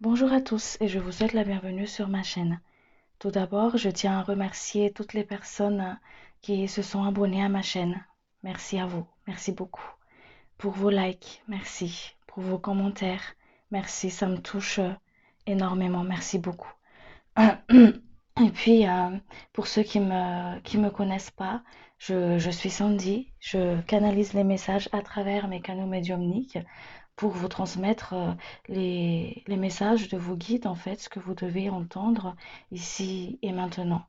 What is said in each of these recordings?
Bonjour à tous et je vous souhaite la bienvenue sur ma chaîne. Tout d'abord, je tiens à remercier toutes les personnes qui se sont abonnées à ma chaîne. Merci à vous, merci beaucoup. Pour vos likes, merci. Pour vos commentaires, merci, ça me touche énormément, merci beaucoup. Et puis, pour ceux qui me connaissent pas, je suis Sandy, je canalise les messages à travers mes canaux médiumniques pour vous transmettre les messages de vos guides, en fait, ce que vous devez entendre ici et maintenant.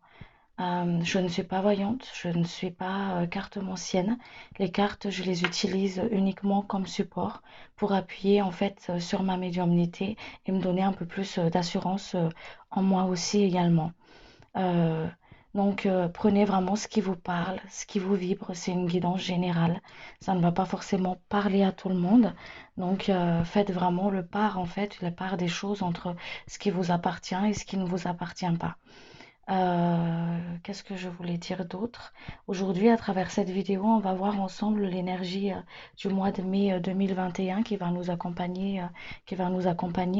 Je ne suis pas voyante, je ne suis pas cartomancienne. Les cartes, je les utilise uniquement comme support pour appuyer en fait sur ma médiumnité et me donner un peu plus d'assurance en moi aussi également. Euh, donc, prenez vraiment ce qui vous parle, ce qui vous vibre. C'est une guidance générale. Ça ne va pas forcément parler à tout le monde. Donc, faites vraiment le part, en fait, la part des choses entre ce qui vous appartient et ce qui ne vous appartient pas. Qu'est-ce que je voulais dire d'autre? Aujourd'hui, à travers cette vidéo, on va voir ensemble l'énergie du mois de mai 2021 qui va nous accompagner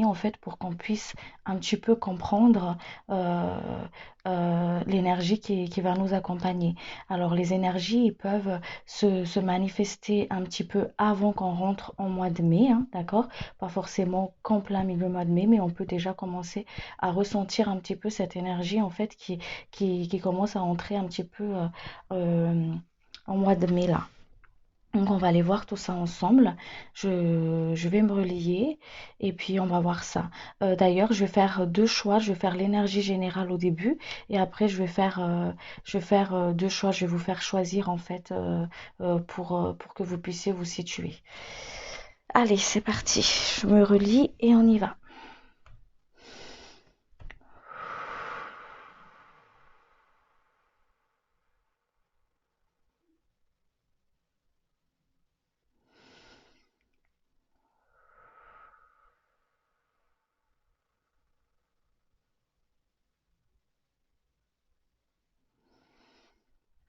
en fait pour qu'on puisse un petit peu comprendre euh, l'énergie qui va nous accompagner. Alors, les énergies, ils peuvent se manifester un petit peu avant qu'on rentre en mois de mai, hein, d'accord? Pas forcément qu'en plein milieu mois de mai, mais on peut déjà commencer à ressentir un petit peu cette énergie en fait qui commence à entrer un petit peu euh, en mois de mai là. Donc on va aller voir tout ça ensemble. Je vais me relier et puis on va voir ça. D'ailleurs, je vais faire deux choix. Je vais faire l'énergie générale au début et après je vais faire deux choix. Je vais vous faire choisir en fait pour que vous puissiez vous situer. Allez, c'est parti. Je me relie et on y va.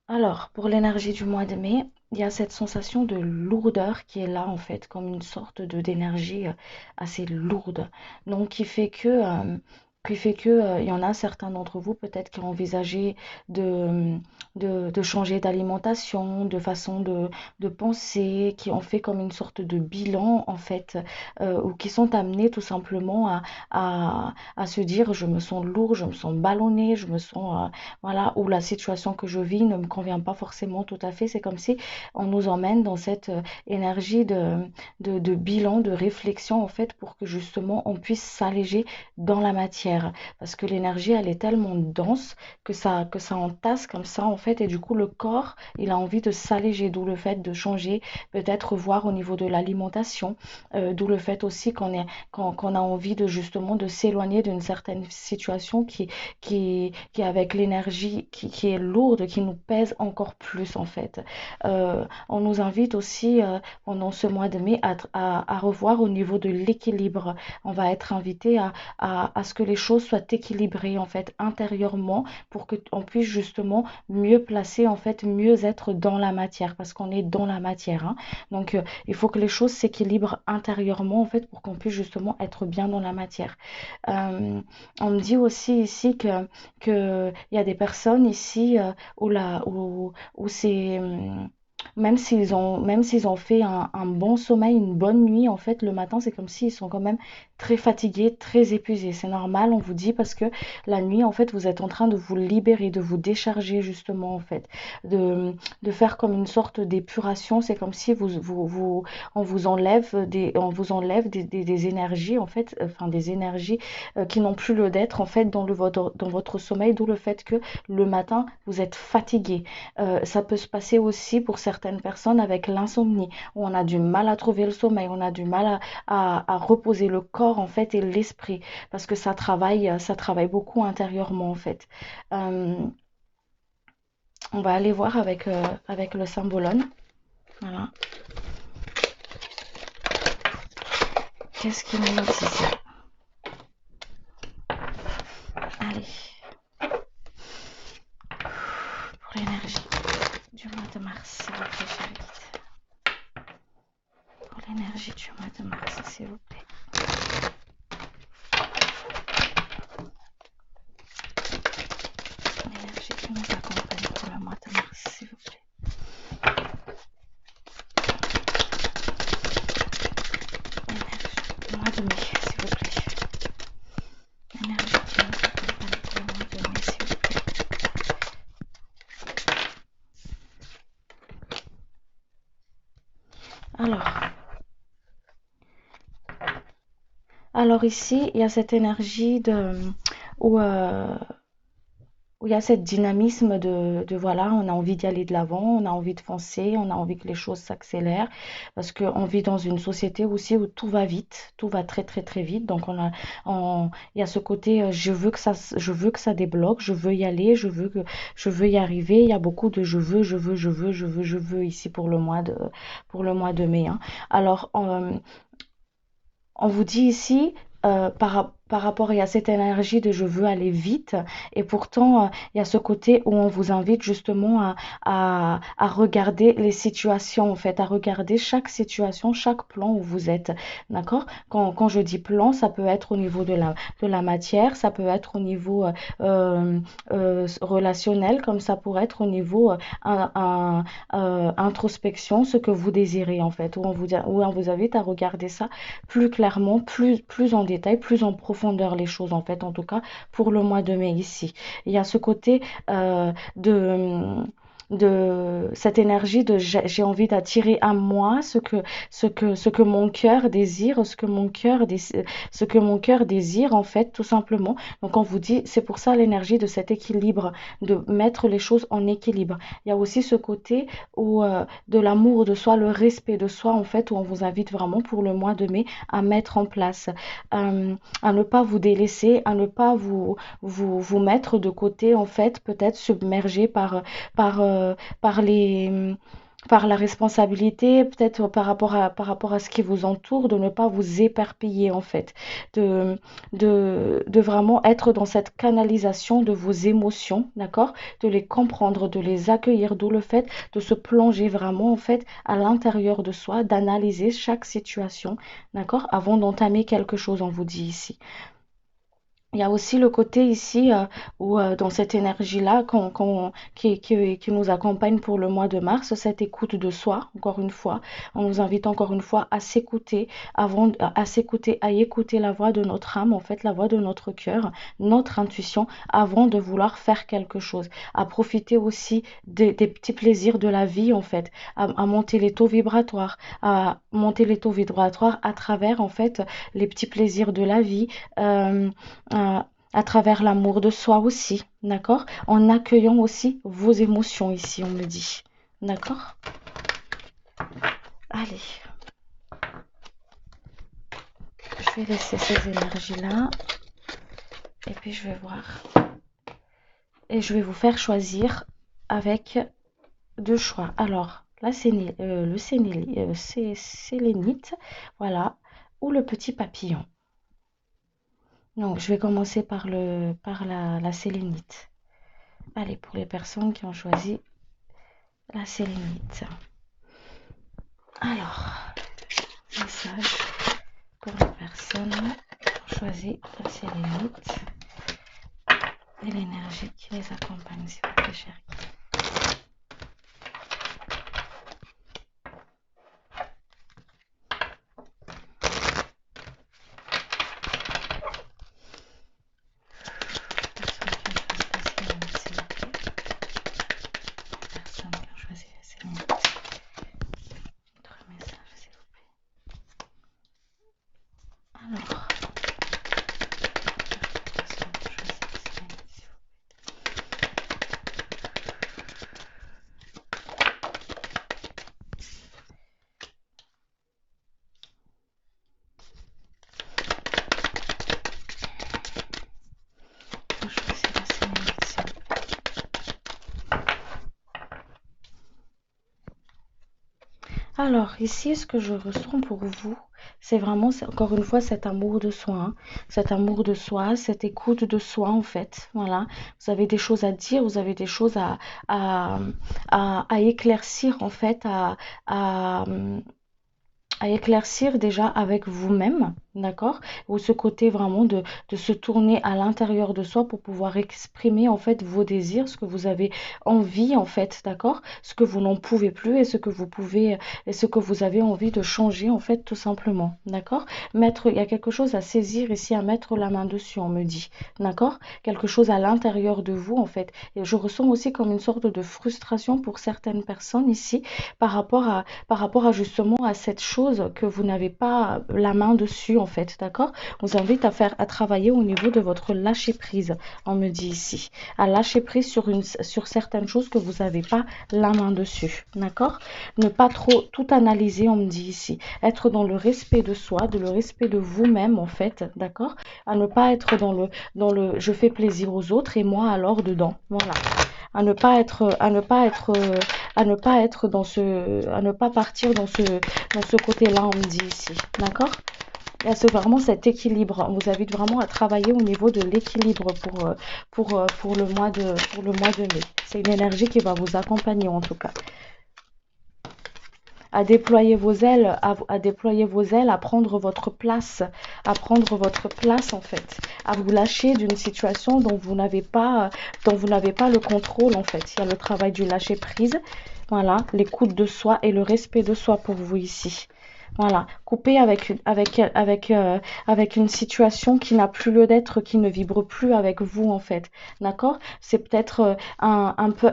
Alors, pour l'énergie du mois de mai, il y a cette sensation de lourdeur qui est là, en fait, comme une sorte de d'énergie assez lourde. Donc, qui fait que il y en a certains d'entre vous peut-être qui ont envisagé de, de changer d'alimentation, de façon de penser, qui ont fait comme une sorte de bilan, en fait, ou qui sont amenés tout simplement à se dire, je me sens lourd, je me sens ballonné, je me sens voilà, où la situation que je vis ne me convient pas forcément tout à fait. C'est comme si on nous emmène dans cette énergie de bilan, de réflexion, en fait, pour que justement on puisse s'alléger dans la matière. Parce que l'énergie, elle est tellement dense que ça entasse comme ça, en fait, et du coup, le corps, il a envie de s'alléger, d'où le fait de changer, peut-être voir au niveau de l'alimentation, d'où le fait aussi qu'on a envie de justement de s'éloigner d'une certaine situation qui avec l'énergie qui est lourde, qui nous pèse encore plus en fait. On nous invite aussi pendant ce mois de mai à revoir au niveau de l'équilibre. On va être invité à ce que les choses soient équilibrées en fait intérieurement pour qu'on puisse justement mieux placer en fait, mieux être dans la matière parce qu'on est dans la matière. Hein. Donc il faut que les choses s'équilibrent intérieurement en fait pour qu'on puisse justement être bien dans la matière. Euh, on me dit aussi ici que il y a des personnes ici où c'est même s'ils ont fait un bon sommeil, une bonne nuit, en fait, le matin, c'est comme s'ils sont quand même très fatigués, très épuisés. C'est normal, on vous dit, parce que la nuit, en fait, vous êtes en train de vous libérer, de vous décharger, justement, en fait, de faire comme une sorte d'épuration. C'est comme si on vous enlève des énergies, en fait, enfin, des énergies qui n'ont plus lieu d'être, en fait, dans votre sommeil, d'où le fait que le matin, vous êtes fatigué. Ça peut se passer aussi pour certaines personnes avec l'insomnie, où on a du mal à trouver le sommeil, on a du mal à reposer le corps en fait et l'esprit, parce que ça travaille beaucoup intérieurement en fait. Euh, on va aller voir avec le symbolone. Voilà. Qu'est-ce qu'il nous dit ici? Allez, pour l'énergie du mois de mars, s'il vous plaît, chérie guide. Pour l'énergie du mois de mars, s'il vous plaît. de mai, s'il vous plaît. L'énergie qui nous accompagne pour le mois de mai, s'il vous plaît. Alors ici, il y a cette énergie où, euh, où il y a cette dynamisme voilà, on a envie d'y aller de l'avant, on a envie de foncer, on a envie que les choses s'accélèrent, parce qu'on vit dans une société aussi où tout va vite, tout va très très très vite, donc il y a ce côté, je veux que ça débloque, je veux y aller, je veux y arriver, il y a beaucoup de je veux ici pour le mois de mai, hein. Alors, on vous dit ici, par rapport à cette énergie de je veux aller vite, et pourtant, il y a ce côté où on vous invite justement à regarder les situations, en fait, à regarder chaque situation, chaque plan où vous êtes, d'accord? Quand je dis plan, ça peut être au niveau de la matière, ça peut être au niveau euh, relationnel, comme ça pourrait être au niveau introspection, ce que vous désirez, en fait, où on vous invite à regarder ça plus clairement, plus en détail, plus en profondeur les choses en fait, en tout cas pour le mois de mai ici. Il y a ce côté de cette énergie de j'ai envie d'attirer à moi ce que mon cœur désire, ce que mon cœur désire en fait tout simplement. Donc on vous dit, c'est pour ça l'énergie de cet équilibre, de mettre les choses en équilibre. Il y a aussi ce côté où de l'amour de soi, le respect de soi en fait, où on vous invite vraiment pour le mois de mai à mettre en place, à ne pas vous délaisser, à ne pas vous mettre de côté en fait, peut-être submergé par, par par la responsabilité, peut-être par rapport à ce qui vous entoure, de ne pas vous éparpiller en fait, de, de vraiment être dans cette canalisation de vos émotions, d'accord? De les comprendre, de les accueillir, d'où le fait de se plonger vraiment en fait à l'intérieur de soi, d'analyser chaque situation, d'accord? Avant d'entamer quelque chose, on vous dit ici. Il y a aussi le côté ici où dans cette énergie-là qui nous accompagne pour le mois de mars, cette écoute de soi, encore une fois, on nous invite encore une fois à s'écouter, à s'écouter, à écouter la voix de notre âme, en fait la voix de notre cœur, notre intuition, avant de vouloir faire quelque chose, à profiter aussi des petits plaisirs de la vie, en fait, à monter les taux vibratoires, à travers en fait les petits plaisirs de la vie. euh, à travers l'amour de soi aussi, d'accord? En accueillant aussi vos émotions ici, on me dit. D'accord? Allez, je vais laisser ces énergies-là et puis je vais voir. Et je vais vous faire choisir avec deux choix. Alors, sélénite, voilà, ou le petit papillon. Donc, je vais commencer par la sélénite. Allez, pour les personnes qui ont choisi la sélénite. Alors, message pour les personnes qui ont choisi la sélénite et l'énergie qui les accompagne, s'il vous plaît, chérie. Alors, ici, ce que je ressens pour vous, c'est vraiment, encore une fois, cet amour de soi, hein. Cet amour de soi, cette écoute de soi, en fait. Voilà, vous avez des choses à dire, vous avez des choses à, à éclaircir, en fait, à éclaircir déjà avec vous-même. d'accord? Ou ce côté vraiment de se tourner à l'intérieur de soi pour pouvoir exprimer en fait vos désirs, ce que vous avez envie en fait, d'accord? Ce que vous n'en pouvez plus et ce que vous pouvez et ce que vous avez envie de changer en fait tout simplement, d'accord? Il y a quelque chose à saisir ici, à mettre la main dessus, on me dit, d'accord? Quelque chose à l'intérieur de vous en fait. Et je ressens aussi comme une sorte de frustration pour certaines personnes ici par rapport à justement à cette chose que vous n'avez pas la main dessus en fait, d'accord? On vous invite à travailler au niveau de votre lâcher prise, on me dit ici, à lâcher prise sur certaines choses que vous n'avez pas la main dessus, d'accord? Ne pas trop tout analyser, on me dit ici, être dans le respect de soi, de le respect de vous-même en fait, d'accord? À ne pas être dans le je fais plaisir aux autres et moi alors dedans, voilà. À ne pas être à ne pas partir dans ce côté-là, on me dit ici, d'accord? Il y a vraiment cet équilibre. On vous invite vraiment à travailler au niveau de l'équilibre pour le mois de mai. C'est une énergie qui va vous accompagner en tout cas. À déployer vos ailes, à déployer vos ailes, à prendre votre place en fait, à vous lâcher d'une situation dont vous n'avez pas le contrôle en fait. Il y a le travail du lâcher prise, voilà, l'écoute de soi et le respect de soi pour vous ici. Voilà, couper avec une situation qui n'a plus lieu d'être, qui ne vibre plus avec vous en fait. D'accord? C'est peut-être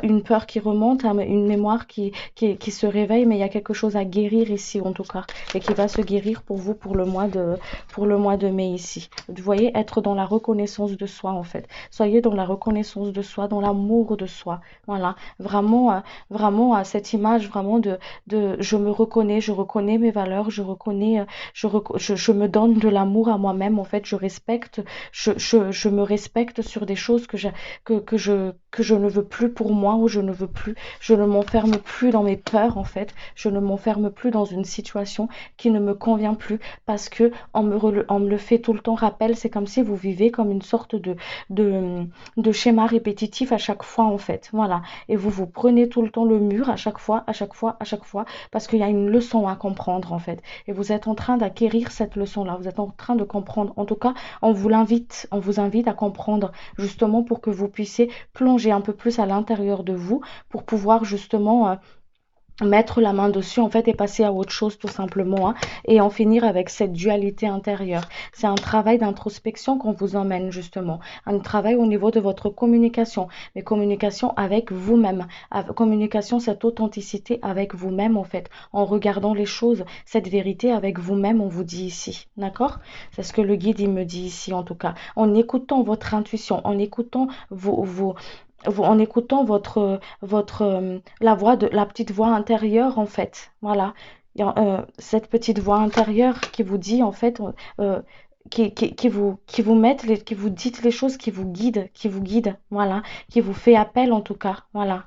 une peur qui remonte, une mémoire qui se réveille, mais il y a quelque chose à guérir ici en tout cas, et qui va se guérir pour vous pour le mois de mai ici. Vous voyez, être dans la reconnaissance de soi en fait. Soyez dans la reconnaissance de soi, dans l'amour de soi. Voilà, vraiment à cette image vraiment de je reconnais mes valeurs, je me donne de l'amour à moi-même, en fait, je me respecte sur des choses que je ne veux plus pour moi, ou je ne m'enferme plus dans mes peurs, en fait, je ne m'enferme plus dans une situation qui ne me convient plus, parce que on me le fait tout le temps rappel, c'est comme si vous vivez comme une sorte de, de schéma répétitif à chaque fois, en fait, voilà, et vous prenez tout le temps le mur à chaque fois, parce qu'il y a une leçon à comprendre en fait. Et vous êtes en train d'acquérir cette leçon-là. Vous êtes en train de comprendre. En tout cas, on vous invite à comprendre justement pour que vous puissiez plonger un peu plus à l'intérieur de vous pour pouvoir justement mettre la main dessus en fait et passer à autre chose tout simplement, hein, et en finir avec cette dualité intérieure. C'est un travail d'introspection qu'on vous emmène justement, un travail au niveau de votre communication, mais communication avec vous-même, communication, cette authenticité avec vous-même en fait, en regardant les choses, cette vérité avec vous-même, on vous dit ici, d'accord? C'est ce que le guide il me dit ici en tout cas, en écoutant votre intuition, en écoutant en écoutant la petite voix intérieure en fait, voilà. Cette petite voix intérieure qui vous dit en fait, qui vous dites les choses, qui vous guide, voilà, qui vous fait appel en tout cas, voilà.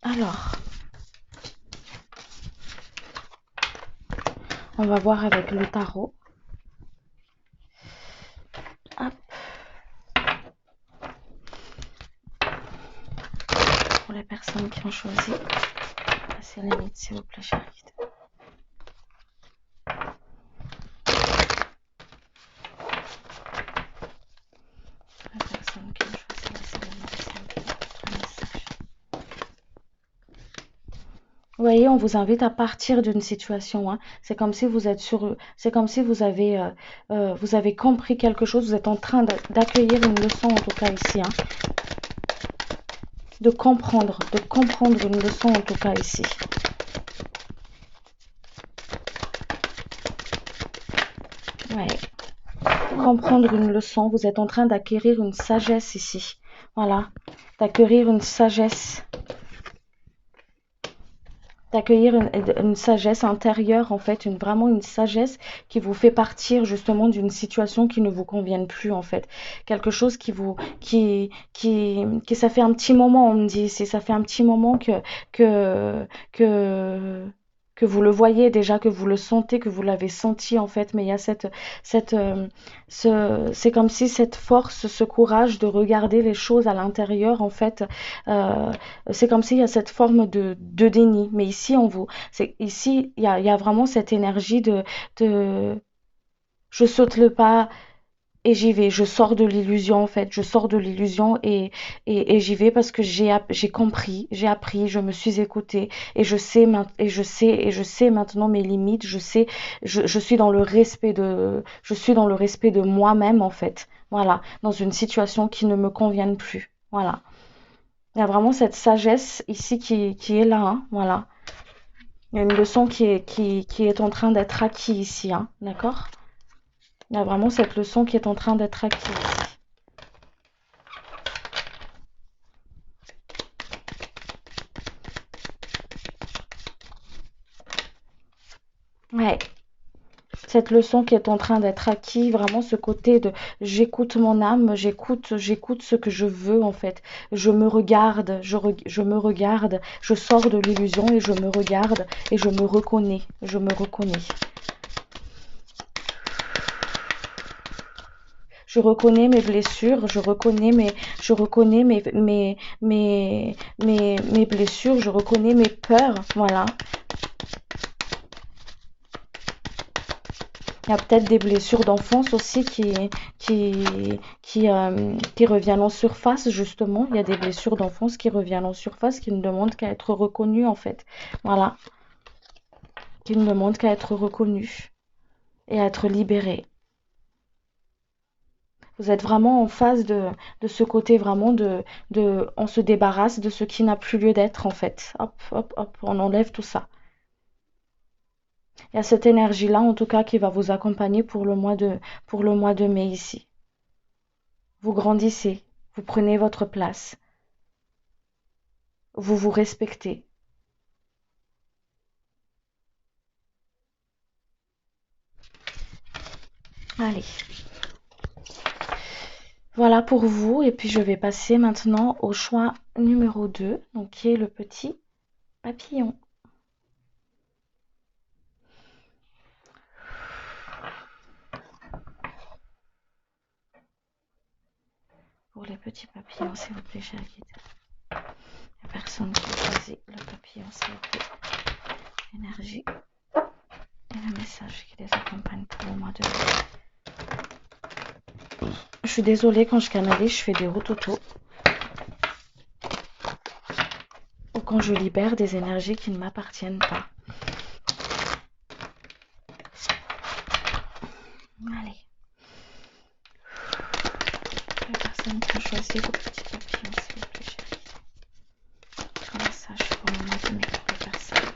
Alors, on va voir avec le tarot. Hop. Pour les personnes qui ont choisi, passez la limite s'il vous plaît, chérie. Vous voyez, on vous invite à partir d'une situation, hein. C'est comme si c'est comme si vous avez compris quelque chose. Vous êtes en train d'accueillir une leçon en tout cas ici, hein. De comprendre une leçon en tout cas ici. Ouais. Comprendre une leçon. Vous êtes en train d'acquérir une sagesse ici. Voilà. D'acquérir une sagesse. D'accueillir une sagesse intérieure, en fait, vraiment une sagesse qui vous fait partir justement d'une situation qui ne vous convienne plus, en fait. Quelque chose ça fait un petit moment, on me dit, ça fait un petit moment que que vous le voyez déjà, que vous le sentez, que vous l'avez senti en fait, mais il y a cette, c'est comme si cette force, ce courage de regarder les choses à l'intérieur en fait, euh, c'est comme s'il y a cette forme de déni. Mais ici, ici, il y a vraiment cette énergie de, je saute le pas, et j'y vais, je sors de l'illusion en fait, je sors de l'illusion et j'y vais parce que j'ai compris, j'ai appris, je me suis écoutée et je sais maintenant mes limites, je suis dans le respect je suis dans le respect de moi-même en fait, voilà, dans une situation qui ne me convienne plus, voilà. Il y a vraiment cette sagesse ici qui est là, hein, voilà. Il y a une leçon qui est en train d'être acquise ici, hein, d'accord? Il y a vraiment cette leçon qui est en train d'être acquise. Ouais, cette leçon qui est en train d'être acquise, vraiment ce côté de j'écoute mon âme, j'écoute ce que je veux en fait. Je me regarde, je me regarde, je sors de l'illusion et je me regarde et je me reconnais, je me reconnais. Je reconnais mes blessures, je reconnais mes blessures, je reconnais mes peurs, voilà. Il y a peut-être des blessures d'enfance aussi qui reviennent en surface, justement. Il y a des blessures d'enfance qui reviennent en surface, qui ne demandent qu'à être reconnues, en fait. Voilà. Qui ne demandent qu'à être reconnues et à être libérées. Vous êtes vraiment en phase de ce côté vraiment on se débarrasse de ce qui n'a plus lieu d'être, en fait. Hop, hop, hop, on enlève tout ça. Il y a cette énergie-là, en tout cas, qui va vous accompagner pour le mois de mai ici. Vous grandissez, vous prenez votre place, vous vous respectez. Allez, voilà pour vous. Et puis je vais passer maintenant au choix numéro 2, donc qui est le petit papillon. Pour les petits papillons, s'il vous plaît, chers guides. Il n'y a personne qui choisit le papillon, s'il vous plaît. L'énergie et le message qui les accompagne pour le mois de mai. Je suis désolée, quand je canalise, je fais des rototos. Ou quand je libère des énergies qui ne m'appartiennent pas. Allez. La personne qui a choisi le petit papillon, s'il vous plaît, chérie. Un message pour le mois de mai pour les personnes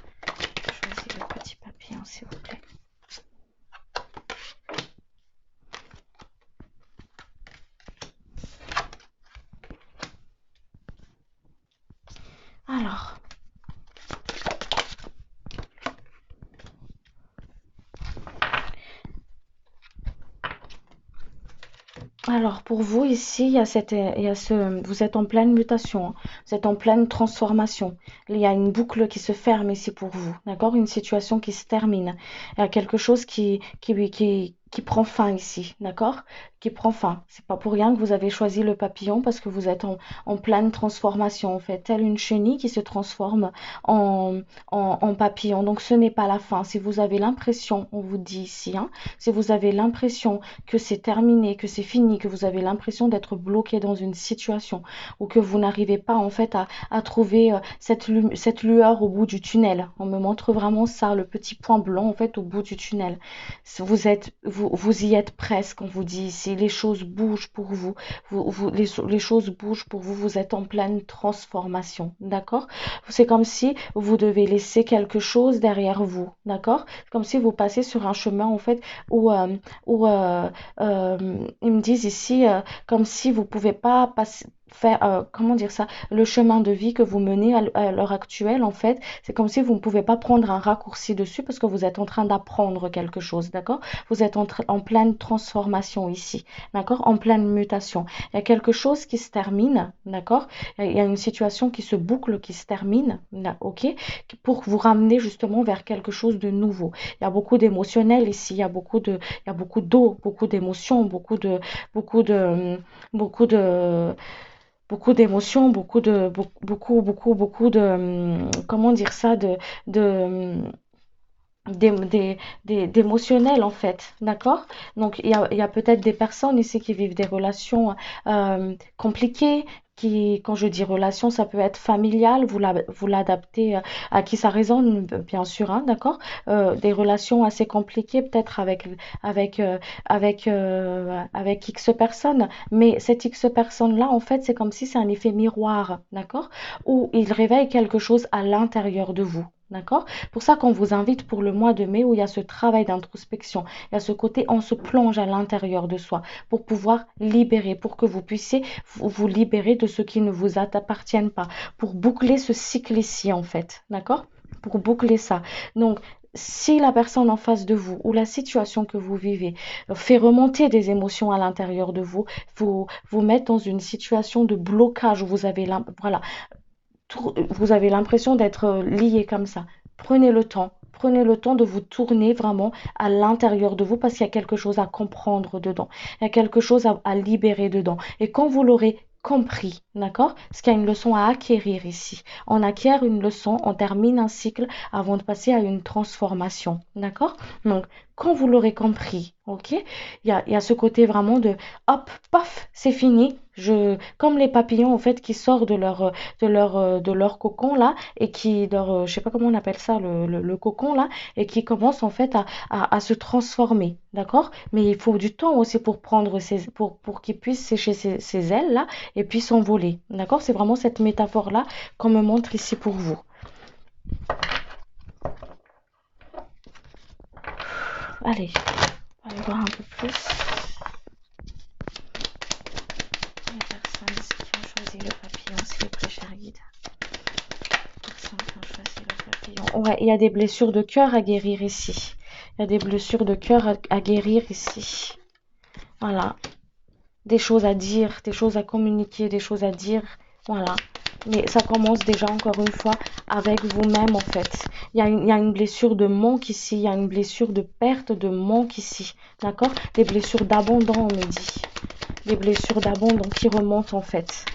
qui ont choisi le petit papillon, s'il vous plaît. Alors, pour vous ici, vous êtes en pleine mutation, hein. Vous êtes en pleine transformation. Il y a une boucle qui se ferme ici pour vous, d'accord? Une situation qui se termine. Il y a quelque chose qui prend fin ici, d'accord? Qui prend fin. C'est pas pour rien que vous avez choisi le papillon parce que vous êtes en pleine transformation, en fait, telle une chenille qui se transforme en, en papillon. Donc ce n'est pas la fin. Si vous avez l'impression, on vous dit ici, hein, si vous avez l'impression que c'est terminé, que c'est fini, que vous avez l'impression d'être bloqué dans une situation ou que vous n'arrivez pas en fait à trouver cette lueur au bout du tunnel. On me montre vraiment ça, le petit point blanc en fait au bout du tunnel. Vous y êtes presque, on vous dit ici, les choses bougent pour vous, les choses bougent pour vous, vous êtes en pleine transformation, d'accord? C'est comme si vous devez laisser quelque chose derrière vous, d'accord? C'est comme si vous passez sur un chemin en fait où ils me disent ici comme si vous pouvez pas passer, faire, comment dire ça, le chemin de vie que vous menez à l'heure actuelle, en fait, c'est comme si vous ne pouvez pas prendre un raccourci dessus parce que vous êtes en train d'apprendre quelque chose, d'accord? Vous êtes en pleine transformation ici, d'accord? En pleine mutation. Il y a quelque chose qui se termine, d'accord? Il y a une situation qui se boucle, qui se termine, ok? Pour vous ramener justement vers quelque chose de nouveau. Il y a beaucoup d'émotionnel ici, il y a beaucoup d'eau, beaucoup d'émotions, beaucoup de, beaucoup de, beaucoup d'émotions, beaucoup de, comment dire ça, de, d'émotionnel en fait, d'accord? Donc il y a peut-être des personnes ici qui vivent des relations compliquées, qui, quand je dis relation, ça peut être familial, vous l'adaptez à qui ça résonne, bien sûr, hein, d'accord? Des relations assez compliquées peut-être avec X personnes, mais cette X personne-là, en fait, c'est comme si c'est un effet miroir, d'accord? Où il réveille quelque chose à l'intérieur de vous. D'accord? Pour ça qu'on vous invite pour le mois de mai où il y a ce travail d'introspection, il y a ce côté on se plonge à l'intérieur de soi pour pouvoir libérer, pour que vous puissiez vous libérer de ce qui ne vous appartienne pas, pour boucler ce cycle ici en fait, d'accord? Pour boucler ça. Donc, si la personne en face de vous ou la situation que vous vivez fait remonter des émotions à l'intérieur de vous, vous met dans une situation de blocage où voilà, vous avez l'impression d'être lié comme ça. Prenez le temps de vous tourner vraiment à l'intérieur de vous parce qu'il y a quelque chose à comprendre dedans. Il y a quelque chose à libérer dedans. Et quand vous l'aurez compris, d'accord? Parce qu'il y a une leçon à acquérir ici. On acquiert une leçon, on termine un cycle avant de passer à une transformation, d'accord? Donc, quand vous l'aurez compris, ok? Il y a ce côté vraiment de hop, paf, c'est fini. Comme les papillons en fait qui sortent de leur cocon là et je sais pas comment on appelle ça, le cocon là, et qui commence en fait à se transformer, d'accord? Mais il faut du temps aussi pour pour qu'il puisse sécher ses ailes là et puis s'envoler, d'accord? C'est vraiment cette métaphore là qu'on me montre ici pour vous. Allez, on va aller voir un peu plus les personnes qui ont choisi le papillon, s'il vous plaît, cher guide. Personnes qui ont choisi le papillon. Ouais, il y a des blessures de cœur à guérir ici. Il y a des blessures de cœur à guérir ici. Voilà. Des choses à dire, des choses à communiquer, des choses à dire. Voilà. Mais ça commence déjà, encore une fois, avec vous-même, en fait. Il y a une blessure de manque ici. Il y a une blessure de perte, de manque ici. D'accord? Des blessures d'abandon, on me dit. Des blessures d'abandon qui remontent, en fait.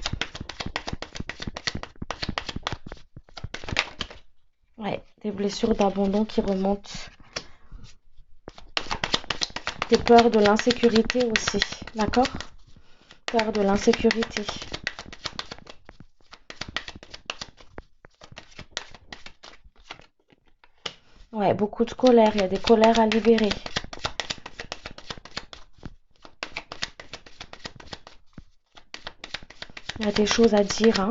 Ouais, des blessures d'abandon qui remontent. Des peurs de l'insécurité aussi. D'accord? Peur de l'insécurité. Ouais, beaucoup de colère. Il y a des colères à libérer. Il y a des choses à dire, hein.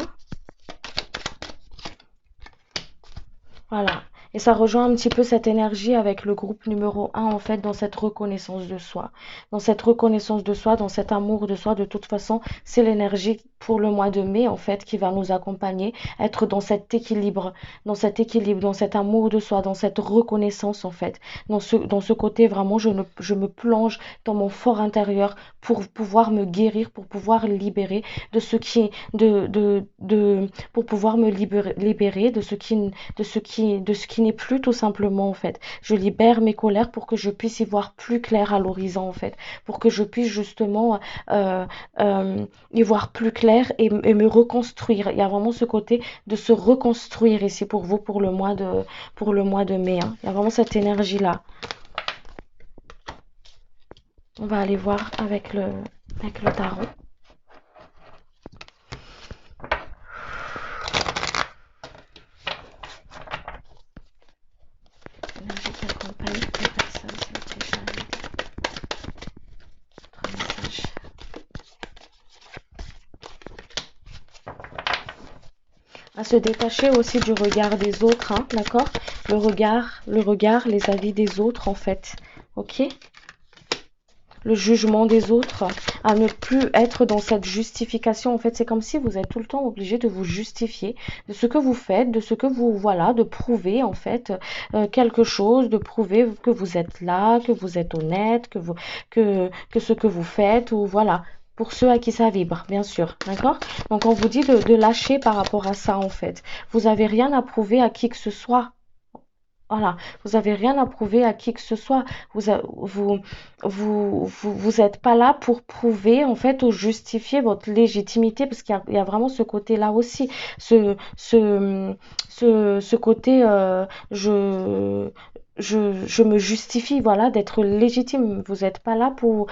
Voilà. Et ça rejoint un petit peu cette énergie avec le groupe numéro un, en fait, dans cette reconnaissance de soi. Dans cette reconnaissance de soi, dans cet amour de soi, de toute façon, c'est l'énergie pour le mois de mai, en fait, qui va nous accompagner, être dans cet équilibre, dans cet amour de soi, dans cette reconnaissance, en fait. Dans ce côté, vraiment, je me plonge dans mon fort intérieur pour pouvoir me guérir, pour pouvoir libérer de ce qui, pour pouvoir me libérer de ce qui n'est plus tout simplement en fait. Je libère mes colères pour que je puisse y voir plus clair à l'horizon en fait, pour que je puisse justement y voir plus clair et me reconstruire. Il y a vraiment ce côté de se reconstruire ici pour vous pour le mois de mai, hein. Il y a vraiment cette énergie là. On va aller voir avec le tarot. L'énergie qui accompagne les personnes, s'il vous plaît, chérie. Votre message. À se détacher aussi du regard des autres, hein, d'accord? Le regard, les avis des autres, en fait. Ok? le jugement des autres, à ne plus être dans cette justification. En fait, c'est comme si vous êtes tout le temps obligé de vous justifier de ce que vous faites, de ce que vous, voilà, de prouver en fait quelque chose, de prouver que vous êtes là, que vous êtes honnête, que ce que vous faites, ou voilà. Pour ceux à qui ça vibre, bien sûr, d'accord? Donc on vous dit de lâcher par rapport à ça en fait. Vous avez rien à prouver à qui que ce soit. Voilà, vous avez rien à prouver à qui que ce soit. Vous êtes pas là pour prouver en fait ou justifier votre légitimité parce qu'il y a vraiment ce côté-là aussi, ce côté je me justifie, voilà, d'être légitime. Vous n'êtes pas là pour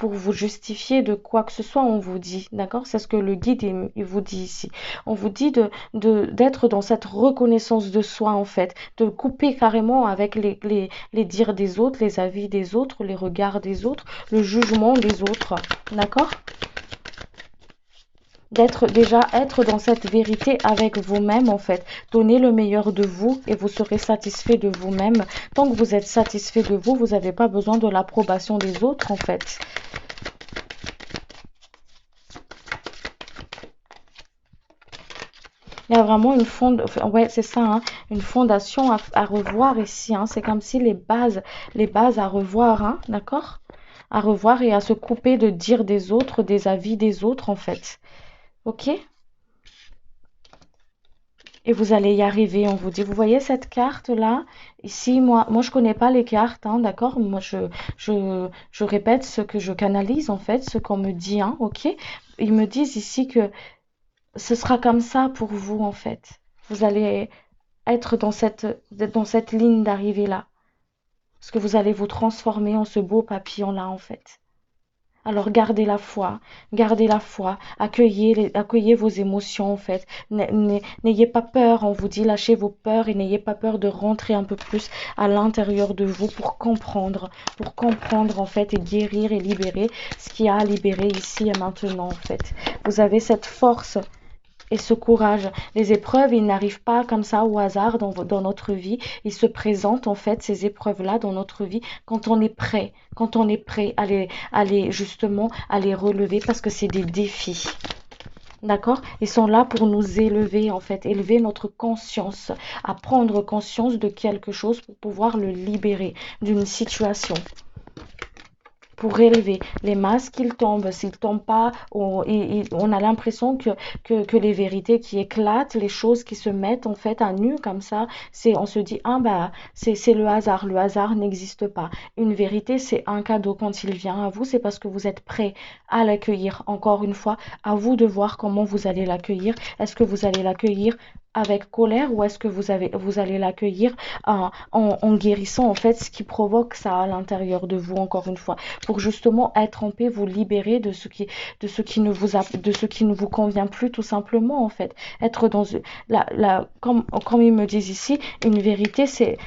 vous justifier de quoi que ce soit, on vous dit, d'accord? C'est ce que le guide il vous dit ici. On vous dit d'être dans cette reconnaissance de soi en fait, de couper carrément avec les dires des autres, les avis des autres, les regards des autres, le jugement des autres, d'accord? D'être déjà être dans cette vérité avec vous-même en fait. Donnez le meilleur de vous et vous serez satisfait de vous-même. Tant que vous êtes satisfait de vous, vous n'avez pas besoin de l'approbation des autres en fait. Il y a vraiment ouais, c'est ça, hein, une fondation à revoir ici, hein. C'est comme si les bases à revoir, hein, d'accord? À revoir et à se couper de dire des autres, des avis des autres, en fait. Ok? Et vous allez y arriver, on vous dit. Vous voyez cette carte-là? Ici, moi, je connais pas les cartes, hein, d'accord? Moi, je répète ce que je canalise, en fait, ce qu'on me dit, hein, ok? Ils me disent ici que ce sera comme ça pour vous, en fait. Vous allez être dans cette ligne d'arrivée là. Parce que vous allez vous transformer en ce beau papillon là en fait. Alors gardez la foi, accueillez vos émotions en fait. N'ayez pas peur, on vous dit lâchez vos peurs et n'ayez pas peur de rentrer un peu plus à l'intérieur de vous pour comprendre en fait et guérir et libérer ce qu'il y a à libérer ici et maintenant en fait. Vous avez cette force et ce courage. Les épreuves, ils n'arrivent pas comme ça au hasard dans notre vie. Ils se présentent en fait, ces épreuves-là, dans notre vie, quand on est prêt justement à les relever parce que c'est des défis. D'accord? Ils sont là pour nous élever, en fait, élever notre conscience, à prendre conscience de quelque chose pour pouvoir le libérer d'une situation pour élever. Les masques, ils tombent. S'ils tombent pas, on a l'impression que les vérités qui éclatent, les choses qui se mettent en fait à nu comme ça, on se dit, ah bah, c'est le hasard. Le hasard n'existe pas. Une vérité, c'est un cadeau quand il vient à vous, c'est parce que vous êtes prêt à l'accueillir. Encore une fois, à vous de voir comment vous allez l'accueillir. Est-ce que vous allez l'accueillir avec colère ou est-ce que vous allez l'accueillir en guérissant en fait ce qui provoque ça à l'intérieur de vous encore une fois pour justement être en paix, vous libérer de ce qui ne vous convient plus tout simplement en fait. Être dans comme ils me disent ici, une vérité c'est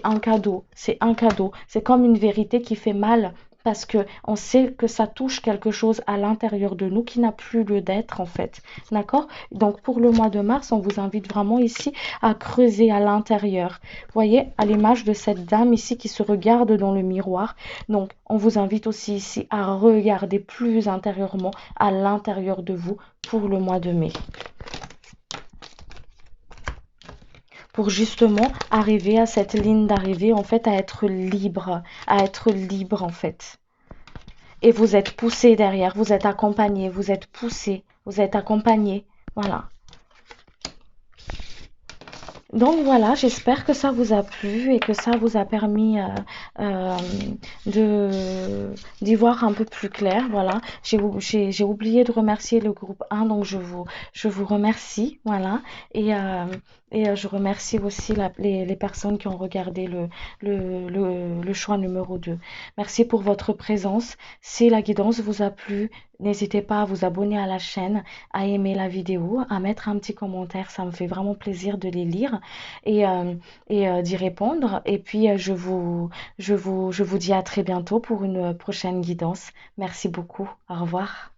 un cadeau, c'est un cadeau. C'est comme une vérité qui fait mal parce que on sait que ça touche quelque chose à l'intérieur de nous qui n'a plus lieu d'être en fait. D'accord? Donc pour le mois de mars, on vous invite vraiment ici à creuser à l'intérieur. Voyez, à l'image de cette dame ici qui se regarde dans le miroir. Donc on vous invite aussi ici à regarder plus intérieurement à l'intérieur de vous pour le mois de mai. Pour justement arriver à cette ligne d'arrivée, en fait, à être libre en fait. Et vous êtes poussé derrière, vous êtes accompagné, vous êtes poussé, vous êtes accompagné. Voilà. Donc voilà, j'espère que ça vous a plu et que ça vous a permis euh, d'y voir un peu plus clair. Voilà, j'ai oublié de remercier le groupe 1, donc je vous remercie. Voilà, je remercie aussi les personnes qui ont regardé le choix numéro 2. Merci pour votre présence. Si la guidance vous a plu, n'hésitez pas à vous abonner à la chaîne, à aimer la vidéo, à mettre un petit commentaire. Ça me fait vraiment plaisir de les lire et d'y répondre. Et puis, je vous dis à très bientôt pour une prochaine guidance. Merci beaucoup. Au revoir.